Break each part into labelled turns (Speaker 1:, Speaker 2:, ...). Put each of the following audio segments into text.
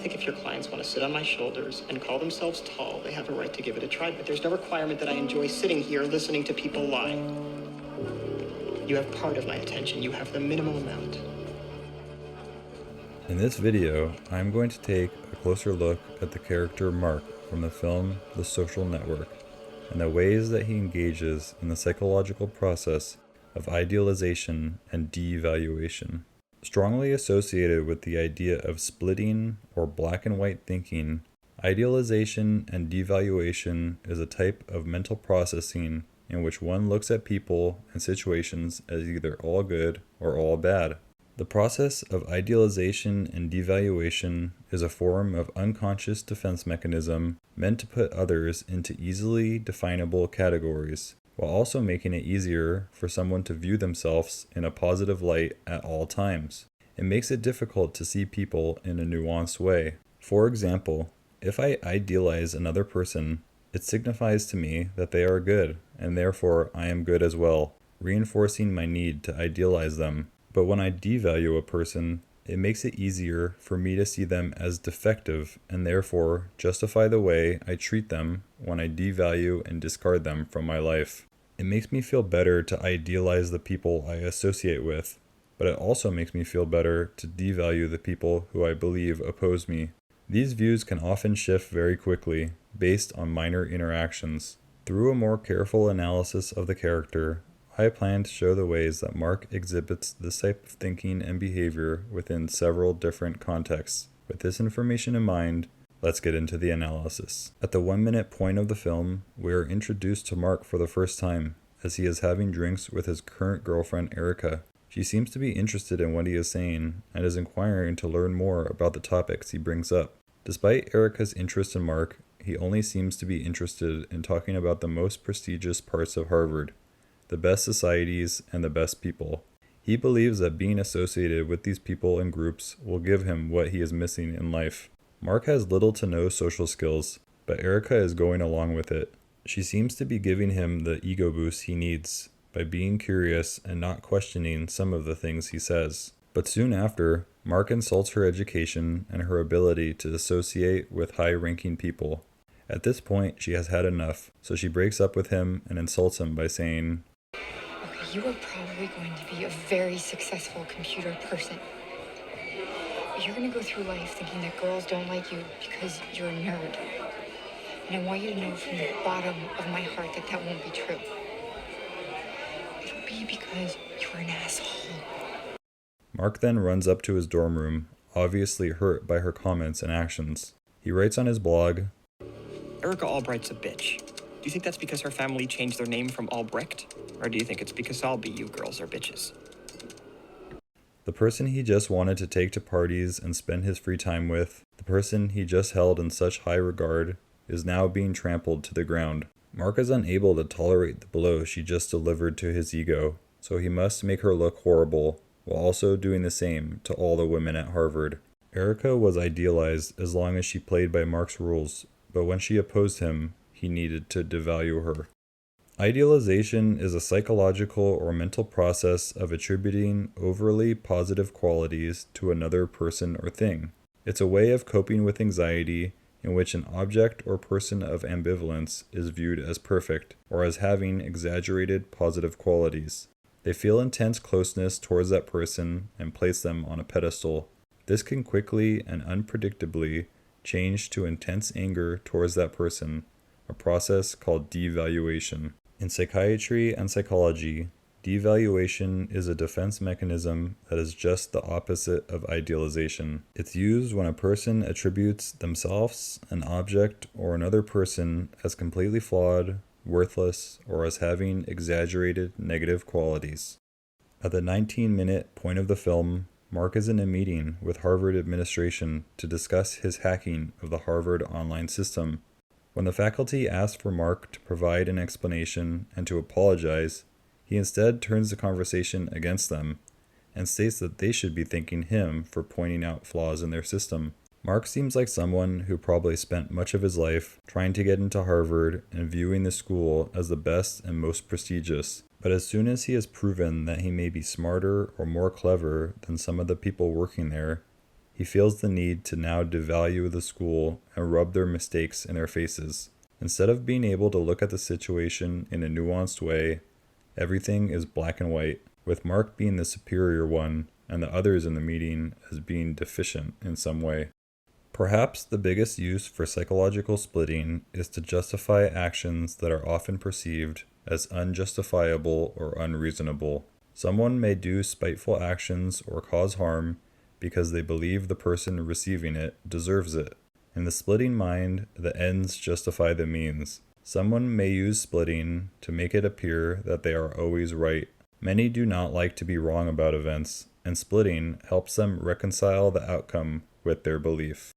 Speaker 1: think if your clients want to sit on my shoulders and call themselves tall, they have a right to give it a try, but there's no requirement that I enjoy sitting here listening to people lie. You have part of my attention. You have the minimum amount.
Speaker 2: In this video, I'm going to take a closer look at the character Mark from the film The Social Network and the ways that he engages in the psychological process of idealization and devaluation. Strongly associated with the idea of splitting or black and white thinking, idealization and devaluation is a type of mental processing in which one looks at people and situations as either all good or all bad. The process of idealization and devaluation is a form of unconscious defense mechanism meant to put others into easily definable categories, while also making it easier for someone to view themselves in a positive light at all times. It makes it difficult to see people in a nuanced way. For example, if I idealize another person, it signifies to me that they are good, and therefore I am good as well, reinforcing my need to idealize them. But when I devalue a person, it makes it easier for me to see them as defective and therefore justify the way I treat them when I devalue and discard them from my life. It makes me feel better to idealize the people I associate with, but it also makes me feel better to devalue the people who I believe oppose me. These views can often shift very quickly based on minor interactions. Through a more careful analysis of the character, I plan to show the ways that Mark exhibits this type of thinking and behavior within several different contexts. With this information in mind, let's get into the analysis. At the 1-minute point of the film, we are introduced to Mark for the first time, as he is having drinks with his current girlfriend Erica. She seems to be interested in what he is saying, and is inquiring to learn more about the topics he brings up. Despite Erica's interest in Mark, he only seems to be interested in talking about the most prestigious parts of Harvard, the best societies, and the best people. He believes that being associated with these people and groups will give him what he is missing in life. Mark has little to no social skills, but Erica is going along with it. She seems to be giving him the ego boost he needs by being curious and not questioning some of the things he says. But soon after, Mark insults her education and her ability to associate with high-ranking people. At this point, she has had enough, so she breaks up with him and insults him by saying,
Speaker 3: "You are probably going to be a very successful computer person. You're going to go through life thinking that girls don't like you because you're a nerd. And I want you to know from the bottom of my heart that that won't be true. It'll be because you're an asshole."
Speaker 2: Mark then runs up to his dorm room, obviously hurt by her comments and actions. He writes on his blog,
Speaker 1: Erica Albright's a bitch. Do you think that's because her family changed their name from Albrecht? Or do you think it's because all BU girls are bitches?
Speaker 2: the person he just wanted to take to parties and spend his free time with, the person he just held in such high regard, is now being trampled to the ground. Mark is unable to tolerate the blow she just delivered to his ego, so he must make her look horrible, while also doing the same to all the women at Harvard. Erica was idealized as long as she played by Mark's rules, but when she opposed him, he needed to devalue her. Idealization is a psychological or mental process of attributing overly positive qualities to another person or thing. It's a way of coping with anxiety in which an object or person of ambivalence is viewed as perfect or as having exaggerated positive qualities. They feel intense closeness towards that person and place them on a pedestal. This can quickly and unpredictably change to intense anger towards that person, a process called devaluation. In psychiatry and psychology, devaluation is a defense mechanism that is just the opposite of idealization. It's used when a person attributes themselves, an object, or another person as completely flawed, worthless, or as having exaggerated negative qualities. At the 19-minute point of the film, Mark is in a meeting with Harvard administration to discuss his hacking of the Harvard online system. When the faculty asks for Mark to provide an explanation and to apologize, he instead turns the conversation against them and states that they should be thanking him for pointing out flaws in their system. Mark seems like someone who probably spent much of his life trying to get into Harvard and viewing the school as the best and most prestigious. But as soon as he has proven that he may be smarter or more clever than some of the people working there, He feels the need to now devalue the school and rub their mistakes in their faces. Instead of being able to look at the situation in a nuanced way, everything is black and white, with Mark being the superior one and the others in the meeting as being deficient in some way. Perhaps the biggest use for psychological splitting is to justify actions that are often perceived as unjustifiable or unreasonable. Someone may do spiteful actions or cause harm because they believe the person receiving it deserves it. In the splitting mind, the ends justify the means. Someone may use splitting to make it appear that they are always right. Many do not like to be wrong about events, and splitting helps them reconcile the outcome with their belief.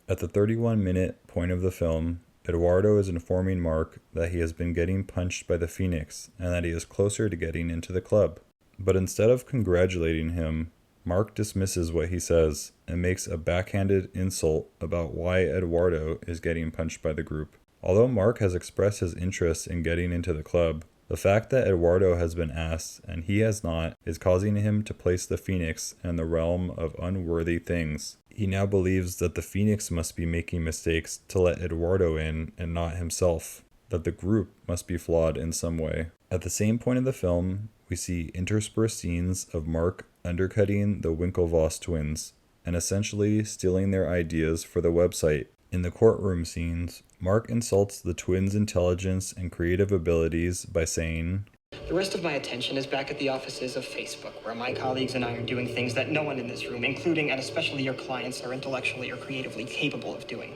Speaker 2: At the 31-minute point of the film, Eduardo is informing Mark that he has been getting punched by the Phoenix and that he is closer to getting into the club. But instead of congratulating him, Mark dismisses what he says and makes a backhanded insult about why Eduardo is getting punched by the group. Although Mark has expressed his interest in getting into the club, the fact that Eduardo has been asked and he has not is causing him to place the Phoenix in the realm of unworthy things. He now believes that the Phoenix must be making mistakes to let Eduardo in and not himself, that the group must be flawed in some way. At the same point of the film, we see interspersed scenes of Mark undercutting the Winklevoss twins and essentially stealing their ideas for the website. In the courtroom scenes, Mark insults the twins' intelligence and creative abilities by saying,
Speaker 1: "The rest of my attention is back at the offices of Facebook, where my colleagues and I are doing things that no one in this room, including and especially your clients, are intellectually or creatively capable of doing."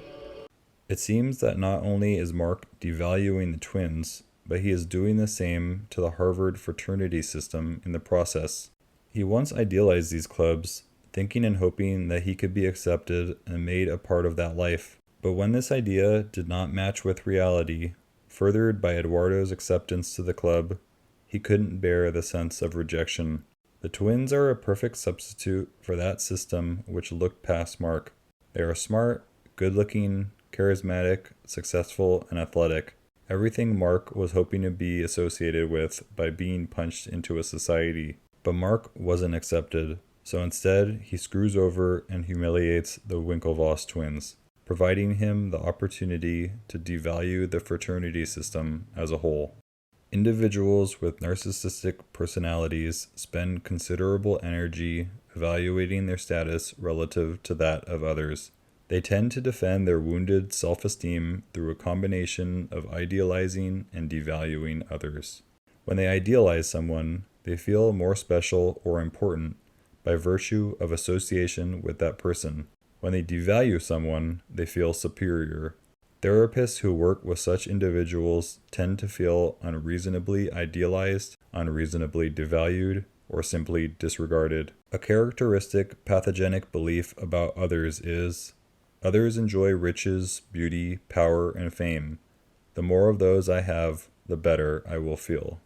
Speaker 2: It seems that not only is Mark devaluing the twins, but he is doing the same to the Harvard fraternity system in the process. He once idealized these clubs, thinking and hoping that he could be accepted and made a part of that life. But when this idea did not match with reality, furthered by Eduardo's acceptance to the club, he couldn't bear the sense of rejection. The twins are a perfect substitute for that system which looked past Mark. They are smart, good-looking, charismatic, successful, and athletic. Everything Mark was hoping to be associated with by being punched into a society. But Mark wasn't accepted, so instead he screws over and humiliates the Winklevoss twins, providing him the opportunity to devalue the fraternity system as a whole. Individuals with narcissistic personalities spend considerable energy evaluating their status relative to that of others. They tend to defend their wounded self-esteem through a combination of idealizing and devaluing others. When they idealize someone, they feel more special or important by virtue of association with that person. When they devalue someone, they feel superior. Therapists who work with such individuals tend to feel unreasonably idealized, unreasonably devalued, or simply disregarded. A characteristic pathogenic belief about others is, others enjoy riches, beauty, power, and fame. The more of those I have, the better I will feel.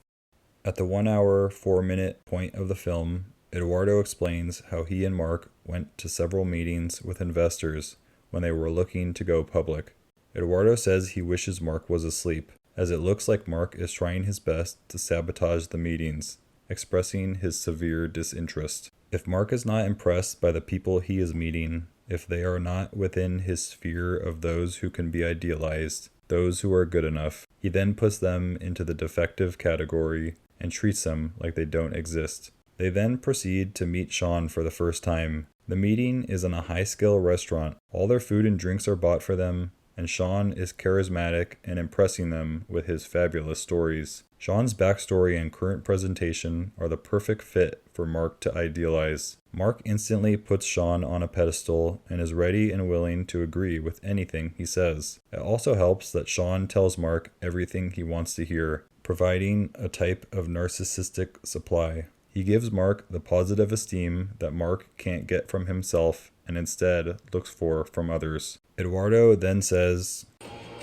Speaker 2: At the 1 hour, 4-minute point of the film, Eduardo explains how he and Mark went to several meetings with investors when they were looking to go public. Eduardo says he wishes Mark was asleep, as it looks like Mark is trying his best to sabotage the meetings, expressing his severe disinterest. If Mark is not impressed by the people he is meeting, if they are not within his sphere of those who can be idealized, those who are good enough, he then puts them into the defective category and treats them like they don't exist. They then proceed to meet Sean for the first time. The meeting is in a high-scale restaurant. All their food and drinks are bought for them, and Sean is charismatic and impressing them with his fabulous stories. Sean's backstory and current presentation are the perfect fit for Mark to idealize. Mark instantly puts Sean on a pedestal and is ready and willing to agree with anything he says. It also helps that Sean tells Mark everything he wants to hear, providing a type of narcissistic supply. He gives Mark the positive esteem that Mark can't get from himself and instead looks for from others. Eduardo then says,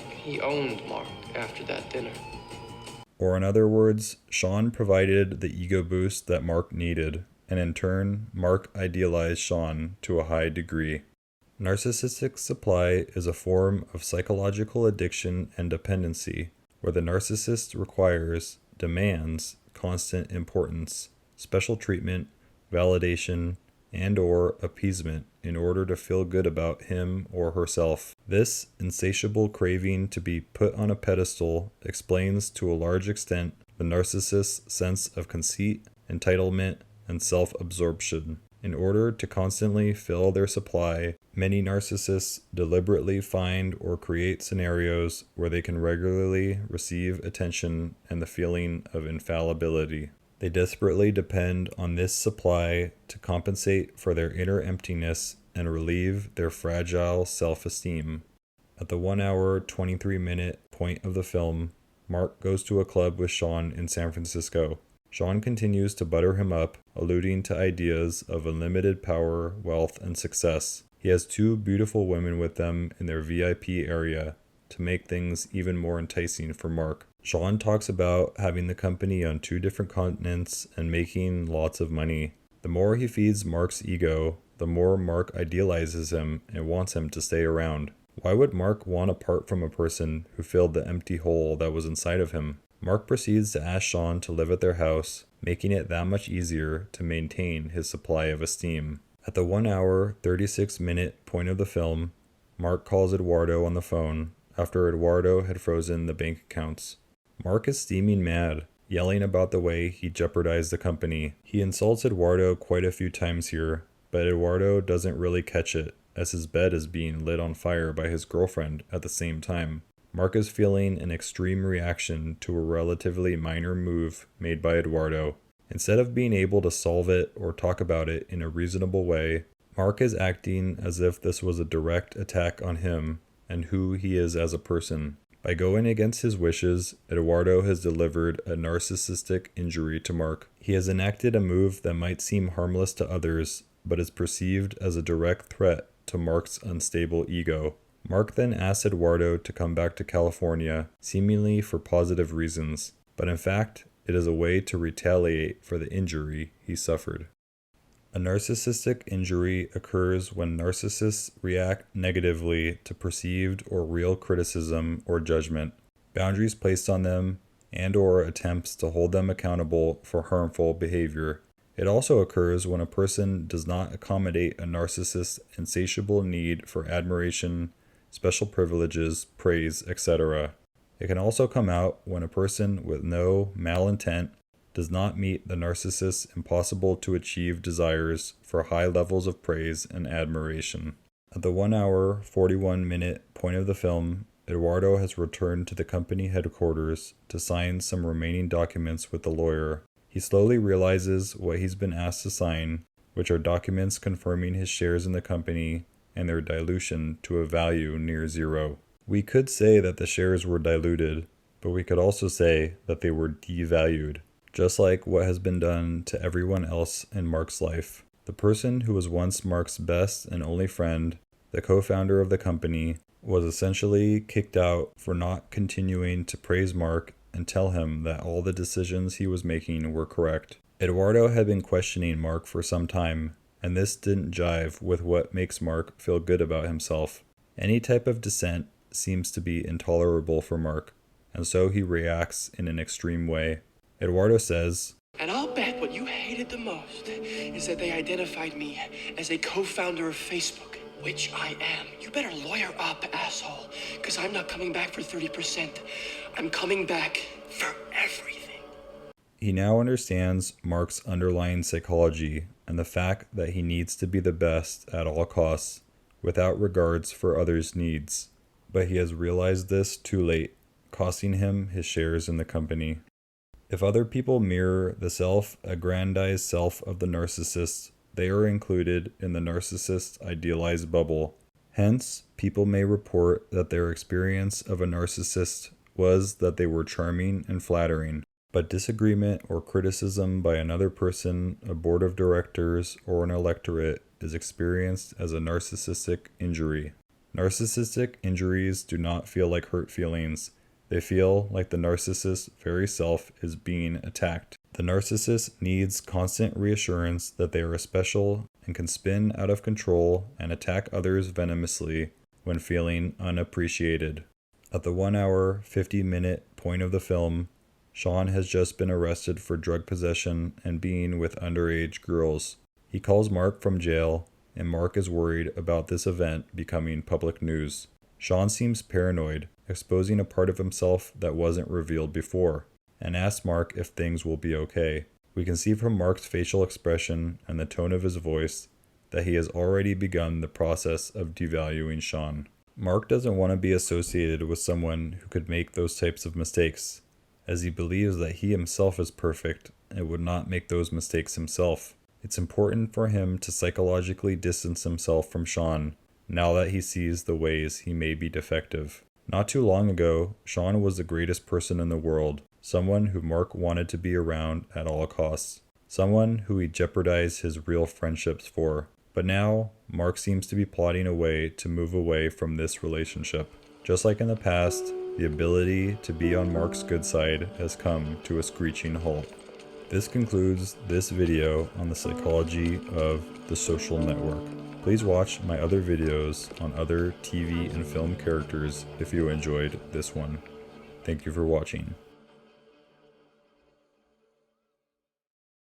Speaker 4: "He owned Mark after that dinner."
Speaker 2: Or in other words, Sean provided the ego boost that Mark needed, and in turn, Mark idealized Sean to a high degree. Narcissistic supply is a form of psychological addiction and dependency, where the narcissist demands constant importance, special treatment, validation, and/or appeasement in order to feel good about him or herself. This insatiable craving to be put on a pedestal explains to a large extent the narcissist's sense of conceit, entitlement, and self-absorption. In order to constantly fill their supply, many narcissists deliberately find or create scenarios where they can regularly receive attention and the feeling of infallibility. They desperately depend on this supply to compensate for their inner emptiness and relieve their fragile self-esteem. At the 1 hour, 23-minute point of the film, Mark goes to a club with Sean in San Francisco. Sean continues to butter him up, alluding to ideas of unlimited power, wealth, and success. He has 2 beautiful women with them in their VIP area to make things even more enticing for Mark. Sean talks about having the company on 2 different continents and making lots of money. The more he feeds Mark's ego, the more Mark idealizes him and wants him to stay around. Why would Mark want to part from a person who filled the empty hole that was inside of him? Mark proceeds to ask Sean to live at their house, making it that much easier to maintain his supply of esteem. At the 1 hour, 36-minute point of the film, Mark calls Eduardo on the phone after Eduardo had frozen the bank accounts. Mark is steaming mad, yelling about the way he jeopardized the company. He insults Eduardo quite a few times here, but Eduardo doesn't really catch it, as his bed is being lit on fire by his girlfriend at the same time. Mark is feeling an extreme reaction to a relatively minor move made by Eduardo. Instead of being able to solve it or talk about it in a reasonable way, Mark is acting as if this was a direct attack on him and who he is as a person. By going against his wishes, Eduardo has delivered a narcissistic injury to Mark. He has enacted a move that might seem harmless to others, but is perceived as a direct threat to Mark's unstable ego. Mark then asks Eduardo to come back to California, seemingly for positive reasons, but in fact, it is a way to retaliate for the injury he suffered. A narcissistic injury occurs when narcissists react negatively to perceived or real criticism or judgment, boundaries placed on them, and/or attempts to hold them accountable for harmful behavior. It also occurs when a person does not accommodate a narcissist's insatiable need for admiration, special privileges, praise, etc. It can also come out when a person with no malintent does not meet the narcissist's impossible to achieve desires for high levels of praise and admiration. At the 1 hour, 41-minute point of the film, Eduardo has returned to the company headquarters to sign some remaining documents with the lawyer. He slowly realizes what he's been asked to sign, which are documents confirming his shares in the company and their dilution to a value near zero. We could say that the shares were diluted, but we could also say that they were devalued, just like what has been done to everyone else in Mark's life. The person who was once Mark's best and only friend, the co-founder of the company, was essentially kicked out for not continuing to praise Mark and tell him that all the decisions he was making were correct. Eduardo had been questioning Mark for some time, and this didn't jive with what makes Mark feel good about himself. Any type of dissent seems to be intolerable for Mark, and so he reacts in an extreme way. Eduardo says,
Speaker 4: And I'll bet what you hated the most is that they identified me as a co-founder of Facebook, which I am. You better lawyer up, asshole, because I'm not coming back for 30%. I'm coming back for everything.
Speaker 2: He now understands Mark's underlying psychology and the fact that he needs to be the best at all costs, without regards for others' needs. But he has realized this too late, costing him his shares in the company. If other people mirror the self-aggrandized self of the narcissist, they are included in the narcissist's idealized bubble. Hence, people may report that their experience of a narcissist was that they were charming and flattering, but disagreement or criticism by another person, a board of directors, or an electorate is experienced as a narcissistic injury. Narcissistic injuries do not feel like hurt feelings. They feel like the narcissist's very self is being attacked. The narcissist needs constant reassurance that they are special and can spin out of control and attack others venomously when feeling unappreciated. At the 1 hour, 50-minute point of the film, Sean has just been arrested for drug possession and being with underage girls. He calls Mark from jail, and Mark is worried about this event becoming public news. Sean seems paranoid, exposing a part of himself that wasn't revealed before, and asks Mark if things will be okay. We can see from Mark's facial expression and the tone of his voice that he has already begun the process of devaluing Sean. Mark doesn't want to be associated with someone who could make those types of mistakes, as he believes that he himself is perfect and would not make those mistakes himself. It's important for him to psychologically distance himself from Sean now that he sees the ways he may be defective. Not too long ago, Sean was the greatest person in the world, someone who Mark wanted to be around at all costs, someone who he jeopardized his real friendships for. But now, Mark seems to be plotting a way to move away from this relationship. Just like in the past, the ability to be on Mark's good side has come to a screeching halt. This concludes this video on the psychology of the social network. Please watch my other videos on other TV and film characters if you enjoyed this one. Thank you for watching.